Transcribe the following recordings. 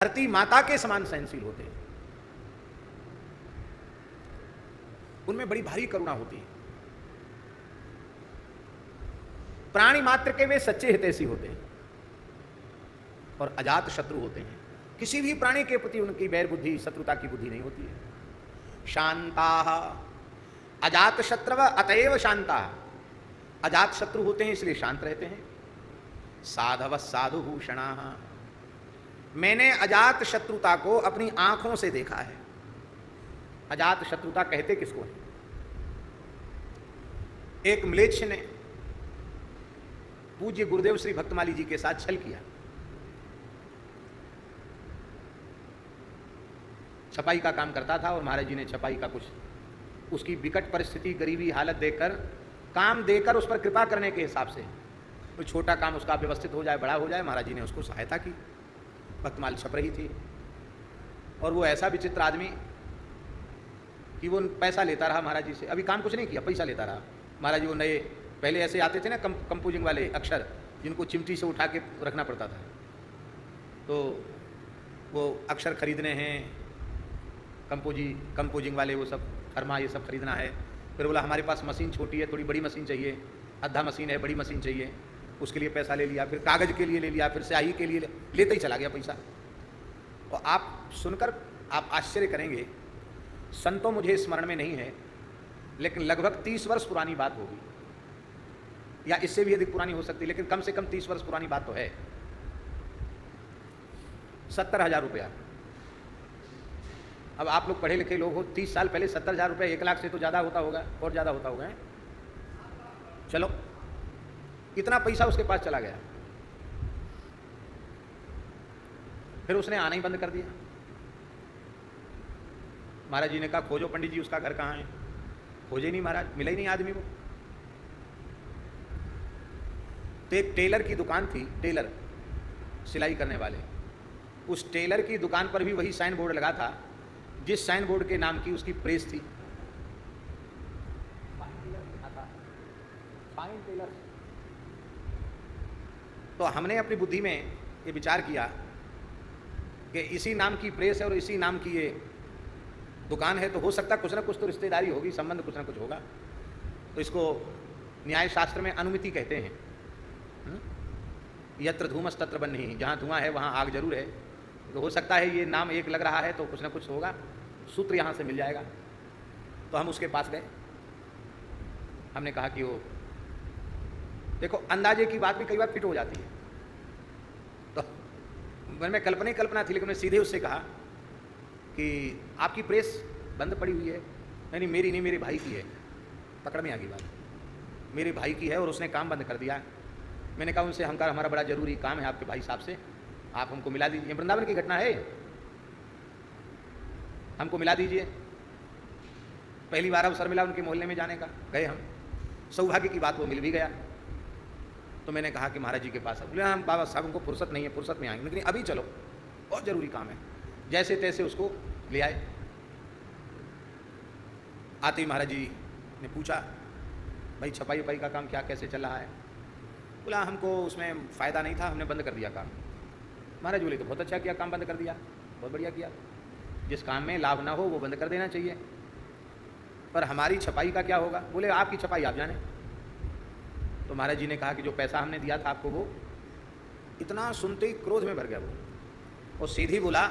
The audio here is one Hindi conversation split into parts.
धरती माता के समान सहनशील होते हैं, उनमें बड़ी भारी करुणा होती है। प्राणी मात्र के वे सच्चे हितैषी होते हैं और अजात शत्रु होते हैं। किसी भी प्राणी के प्रति उनकी बैर बुद्धि, शत्रुता की बुद्धि नहीं होती है। शांता अजात शत्रव अतएव शांता, अजात शत्रु होते हैं इसलिए शांत रहते हैं। साधव साधु भूषणा, मैंने अजात शत्रुता को अपनी आंखों से देखा है। अजात शत्रुता कहते किसको है? एक म्लेच्छ ने पूज्य गुरुदेव श्री भक्तमाली जी के साथ छल किया। छपाई का काम करता था और महाराज जी ने छपाई का कुछ उसकी विकट परिस्थिति, गरीबी हालत देखकर, काम देकर उस पर कृपा करने के हिसाब से कोई छोटा काम उसका व्यवस्थित हो जाए, बड़ा हो जाए, महाराज जी ने उसको सहायता की। भक्तमाल छप रही थी और वो ऐसा विचित्र आदमी कि वो पैसा लेता रहा महाराज जी से। अभी काम कुछ नहीं किया, पैसा लेता रहा। महाराज जी वो नए पहले ऐसे आते थे ना कंपोजिंग वाले अक्षर, जिनको चिमटी से उठा के रखना पड़ता था, तो वो अक्षर खरीदने हैं, कंपोजिंग वाले वो सब फरमा ये सब खरीदना है। फिर बोला हमारे पास मशीन छोटी है, थोड़ी बड़ी मशीन चाहिए, आधा मशीन है, बड़ी मशीन चाहिए, उसके लिए पैसा ले लिया। फिर कागज़ के लिए ले लिया, फिर स्याही के लिए लेते ही चला गया पैसा। और आप सुनकर आप आश्चर्य करेंगे, संतों मुझे स्मरण में नहीं है, लेकिन लगभग 30 वर्ष पुरानी बात होगी, या इससे भी अधिक पुरानी हो सकती है, लेकिन कम से कम 30 वर्ष पुरानी बात तो है। 70,000 रुपया। अब आप लोग पढ़े लिखे लोग हो, 30 साल पहले 70,000 रुपये 1 लाख से तो ज़्यादा होता होगा, और ज़्यादा होता होगा। चलो इतना पैसा उसके पास चला गया। फिर उसने आना ही बंद कर दिया। महाराज जी ने कहा खोजो पंडित जी उसका घर कहाँ है। खोजे नहीं महाराज, मिला ही नहीं आदमी वो। तो एक टेलर की दुकान थी, टेलर सिलाई करने वाले, उस टेलर की दुकान पर भी वही साइन बोर्ड लगा था जिस साइन बोर्ड के नाम की उसकी प्रेस थी। Fine tailor. तो हमने अपनी बुद्धि में ये विचार किया कि इसी नाम की प्रेस है और इसी नाम की ये दुकान है, तो हो सकता कुछ ना कुछ तो रिश्तेदारी होगी, संबंध कुछ ना कुछ होगा। तो इसको न्याय शास्त्र में अनुमिति कहते हैं। यत्र धूमस तत्र बन्ही, जहाँ धुआं है वहाँ आग जरूर है। तो हो सकता है ये नाम एक लग रहा है तो कुछ ना कुछ होगा, सूत्र यहाँ से मिल जाएगा। तो हम उसके पास गए। हमने कहा कि वो देखो, अंदाजे की बात भी कई बार फिट हो जाती है। तो मन में कल्पना ही कल्पना थी, लेकिन मैं सीधे उससे कहा कि आपकी प्रेस बंद पड़ी हुई है। नहीं मेरी नहीं, मेरे भाई की है। पकड़ में आ गई बात, मेरे भाई की है और उसने काम बंद कर दिया। मैंने कहा उनसे हमका हमारा बड़ा जरूरी काम है आपके भाई साहब से, आप हमको मिला दीजिए। वृंदावन की घटना है, हमको मिला दीजिए। पहली बार अवसर मिला उनके मोहल्ले में जाने का, गए हम। सौभाग्य की बात वो मिल भी गया। तो मैंने कहा कि महाराज जी के पास। बोले हम बाबा साहब हमको फुर्सत नहीं है, फुर्सत में आएंगे। लेकिन अभी चलो, बहुत ज़रूरी काम है। जैसे तैसे उसको ले आए। आते ही महाराज जी ने पूछा भाई छपाई वपाई का काम क्या कैसे चल रहा है। बोला हमको उसमें फ़ायदा नहीं था, हमने बंद कर दिया काम। महाराज बोले तो बहुत अच्छा किया, काम बंद कर दिया, बहुत बढ़िया किया। जिस काम में लाभ ना हो वो बंद कर देना चाहिए। पर हमारी छपाई का क्या होगा? बोले आपकी छपाई आप जाने। तो महाराज जी ने कहा कि जो पैसा हमने दिया था आपको, वो इतना सुनते ही क्रोध में भर गया वो, और सीधी बोला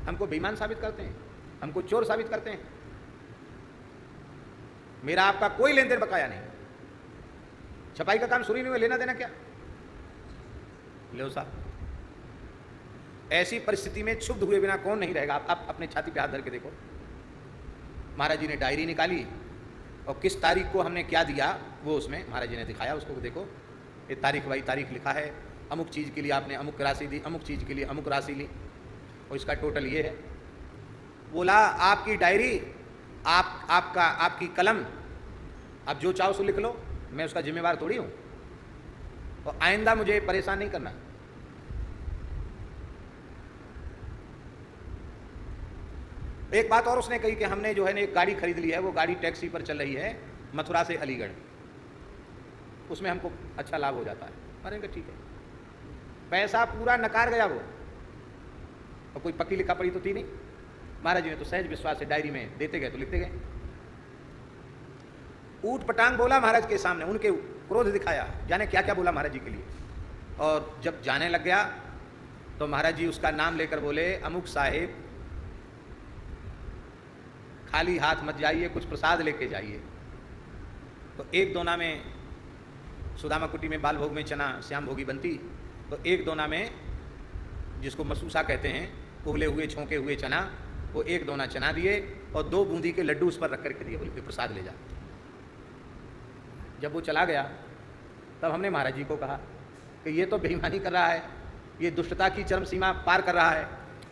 हमको बेईमान साबित करते हैं, हमको चोर साबित करते हैं, मेरा आपका कोई लेन देन बकाया नहीं, छपाई का काम शुरू नहीं हुआ, लेना देना क्या। लो साहब, ऐसी परिस्थिति में क्षुब्ध हुए बिना कौन नहीं रहेगा। आप अपने छाती पे हाथ धर के देखो। महाराज जी ने डायरी निकाली और किस तारीख को हमने क्या दिया वो उसमें महाराज जी ने दिखाया। उसको देखो, ये तारीख वाई तारीख लिखा है, अमुक चीज़ के लिए आपने अमुक राशि दी, अमुक चीज़ के लिए अमुक राशि ली, और इसका टोटल ये है। बोला आपकी डायरी, आपकी कलम, आप जो चाहो सो लिख लो, मैं उसका जिम्मेवार थोड़ी हूँ, और आइंदा मुझे परेशान नहीं करना। एक बात और उसने कही कि हमने जो है ना एक गाड़ी खरीद ली है, वो गाड़ी टैक्सी पर चल रही है मथुरा से अलीगढ़, उसमें हमको अच्छा लाभ हो जाता है। अरे ठीक है, पैसा पूरा नकार गया वो। और कोई पक्की लिखा पड़ी तो थी नहीं। महाराज जी ने तो सहज विश्वास से डायरी में देते गए तो लिखते गए। ऊट पटांग बोला महाराज के सामने, उनके क्रोध दिखाया, जाने क्या क्या बोला महाराज जी के लिए। और जब जाने लग गया तो महाराज जी उसका नाम लेकर बोले, अमुक साहेब खाली हाथ मत जाइए, कुछ प्रसाद लेके जाइए। तो एक दोना में सुदामा कुटी में बाल भोग में चना श्याम भोगी बनती, तो एक दोना में जिसको मसूसा कहते हैं, उबले हुए छोंके हुए चना, वो एक दोना चना दिए और 2 बूंदी के लड्डू उस पर रख करके दिए, बोले प्रसाद ले जा। जब वो चला गया तब हमने महाराज जी को कहा कि ये तो बेईमानी कर रहा है, ये दुष्टता की चरम सीमा पार कर रहा है,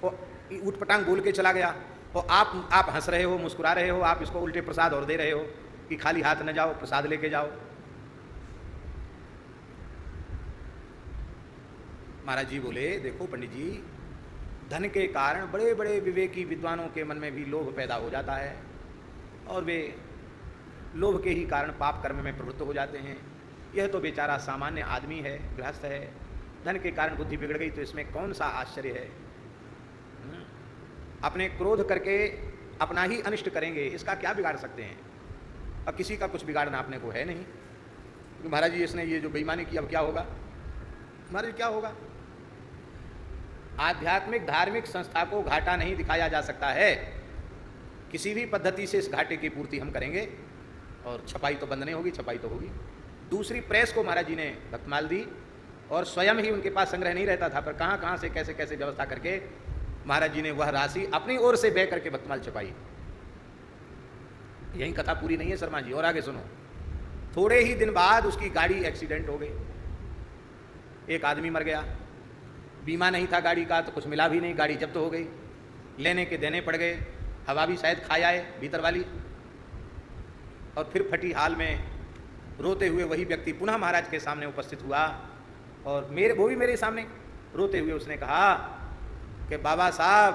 वो ऊट पटांग बोल के चला गया। तो आप हंस रहे हो, मुस्कुरा रहे हो, आप इसको उल्टे प्रसाद और दे रहे हो कि खाली हाथ न जाओ, प्रसाद लेके जाओ। महाराज जी बोले, देखो पंडित जी, धन के कारण बड़े बड़े विवेकी विद्वानों के मन में भी लोभ पैदा हो जाता है और वे लोभ के ही कारण पाप कर्म में प्रवृत्त हो जाते हैं। यह तो बेचारा सामान्य आदमी है, गृहस्थ है, धन के कारण बुद्धि बिगड़ गई तो इसमें कौन सा आश्चर्य है। अपने क्रोध करके अपना ही अनिष्ट करेंगे, इसका क्या बिगाड़ सकते हैं। अब किसी का कुछ बिगाड़ना अपने को है नहीं। तो महाराज जी इसने ये जो बेईमानी की, अब क्या होगा महाराज, क्या होगा। आध्यात्मिक धार्मिक संस्था को घाटा नहीं दिखाया जा सकता है, किसी भी पद्धति से इस घाटे की पूर्ति हम करेंगे। और छपाई तो बंद नहीं होगी, छपाई तो होगी। दूसरी प्रेस को महाराज जी ने भक्तमाल दी और स्वयं ही उनके पास संग्रह नहीं रहता था, पर कहाँ कहाँ से कैसे कैसे व्यवस्था करके महाराज जी ने वह राशि अपनी ओर से व्यय करके भक्तमाल छपाई। यही कथा पूरी नहीं है शर्मा जी, और आगे सुनो। थोड़े ही दिन बाद उसकी गाड़ी एक्सीडेंट हो गई, एक आदमी मर गया, बीमा नहीं था गाड़ी का तो कुछ मिला भी नहीं, गाड़ी जब्त हो गई, लेने के देने पड़ गए, हवा भी शायद खा आए भीतर वाली। और फिर फटी हाल में रोते हुए वही व्यक्ति पुनः महाराज के सामने उपस्थित हुआ और वो भी मेरे सामने रोते हुए उसने कहा कि बाबा साहब,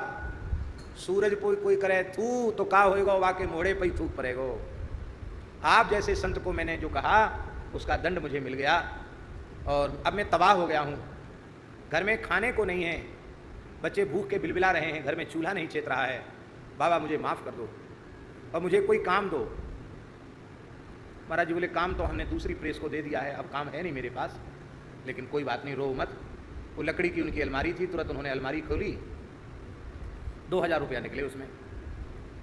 सूरज कोई करे थू तो का होएगा, वाके मोड़े पर ही थूक पड़ेगो। आप जैसे संत को मैंने जो कहा उसका दंड मुझे मिल गया और अब मैं तबाह हो गया हूँ। घर में खाने को नहीं है, बच्चे भूख के बिलबिला रहे हैं, घर में चूल्हा नहीं चेत रहा है। बाबा मुझे माफ़ कर दो और मुझे कोई काम दो। महाराज जी बोले, काम तो हमने दूसरी प्रेस को दे दिया है, अब काम है नहीं मेरे पास, लेकिन कोई बात नहीं, रो मत। वो लकड़ी की उनकी अलमारी थी, तुरंत उन्होंने अलमारी खोली, 2000 रुपया निकले उसमें,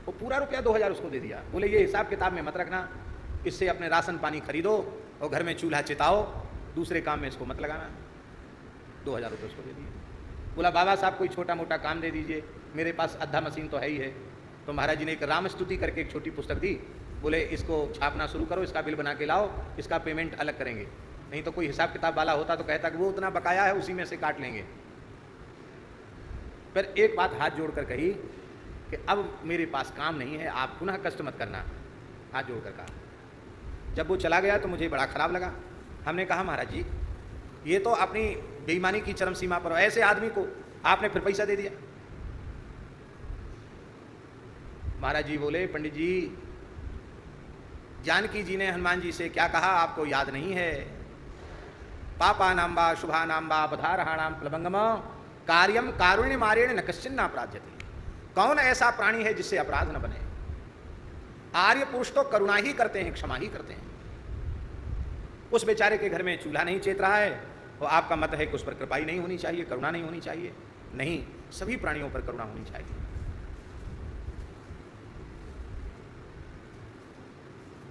वो पूरा रुपया 2000 उसको दे दिया। बोले ये हिसाब किताब में मत रखना, इससे अपने राशन पानी खरीदो और घर में चूल्हा चिताओ, दूसरे काम में इसको मत लगाना। 2000 रुपये उसको दे दिए। बोला बाबा साहब कोई छोटा मोटा काम दे दीजिए, मेरे पास अद्धा मशीन तो है ही है। तो महाराज जी ने एक राम स्तुति करके एक छोटी पुस्तक दी, बोले इसको छापना शुरू करो, इसका बिल बना के लाओ, इसका पेमेंट अलग करेंगे। नहीं तो कोई हिसाब किताब वाला होता तो कहता कि वो उतना बकाया है उसी में से काट लेंगे। फिर एक बात हाथ जोड़कर कही कि अब मेरे पास काम नहीं है, आप पुनः कष्ट मत करना, हाथ जोड़कर कहा। जब वो चला गया तो मुझे बड़ा खराब लगा। हमने कहा महाराज जी ये तो अपनी बेईमानी की चरम सीमा पर, ऐसे आदमी को आपने फिर पैसा दे दिया। महाराज जी बोले, पंडित जी जानकी जी ने हनुमान जी से क्या कहा आपको याद नहीं है। पापा नाम बा शुभा नाम बा बधारहाणाम प्लवंगम कार्यम कारुण्य मारेण न कश्चिन नापराध्यते। कौन ऐसा प्राणी है जिससे अपराध न बने। आर्य पुरुष तो करुणा ही करते हैं, क्षमा ही करते हैं। उस बेचारे के घर में चूल्हा नहीं चेत रहा है और आपका मत है कि उस पर कृपाई नहीं होनी चाहिए, करुणा नहीं होनी चाहिए। नहीं, सभी प्राणियों पर करुणा होनी चाहिए।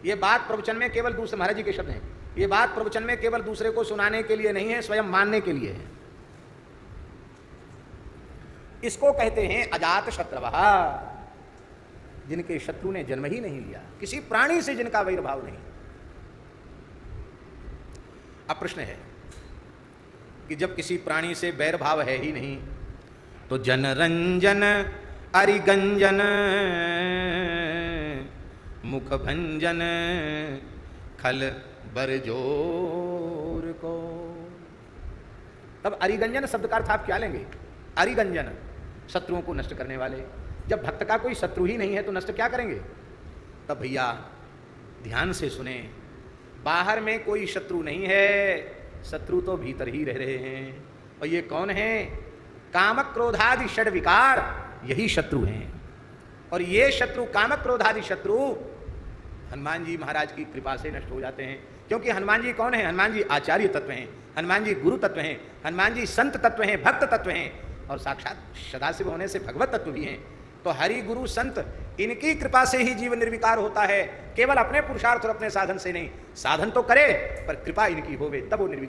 ये बात प्रवचन में केवल दूसरे, महाराज जी के शब्द हैं, ये बात प्रवचन में केवल दूसरे को सुनाने के लिए नहीं है, स्वयं मानने के लिए है। इसको कहते हैं अजात शत्रवः, जिनके शत्रु ने जन्म ही नहीं लिया, किसी प्राणी से जिनका वैरभाव नहीं। अब प्रश्न है कि जब किसी प्राणी से वैरभाव है ही नहीं तो जनरंजन अरिगंजन मुख भंजन खल बरजोर को। तब अरिगंजन शब्द का अर्थ आप क्या लेंगे। अरिगंजन शत्रुओं को नष्ट करने वाले। जब भक्त का कोई शत्रु ही नहीं है तो नष्ट क्या करेंगे। तब भैया ध्यान से सुने, बाहर में कोई शत्रु नहीं है, शत्रु तो भीतर ही रह रहे हैं। और ये कौन है। काम क्रोधादि षड विकार यही शत्रु हैं। और ये शत्रु, काम क्रोधादि शत्रु, हनुमान जी महाराज की कृपा से नष्ट हो जाते हैं। क्योंकि हनुमान जी कौन है? हनुमान जी आचार्य तत्व हैं, हनुमान जी गुरु तत्व हैं, हनुमान जी संत तत्व हैं, भक्त तत्व हैं, और साक्षात सदाशिव होने से भगवत तत्व भी हैं। तो हरि गुरु संत, इनकी कृपा से ही जीवन निर्विकार होता है, केवल अपने पुरुषार्थ और अपने साधन से नहीं। साधन तो करे पर कृपा इनकी होवे तब वो निर्विकार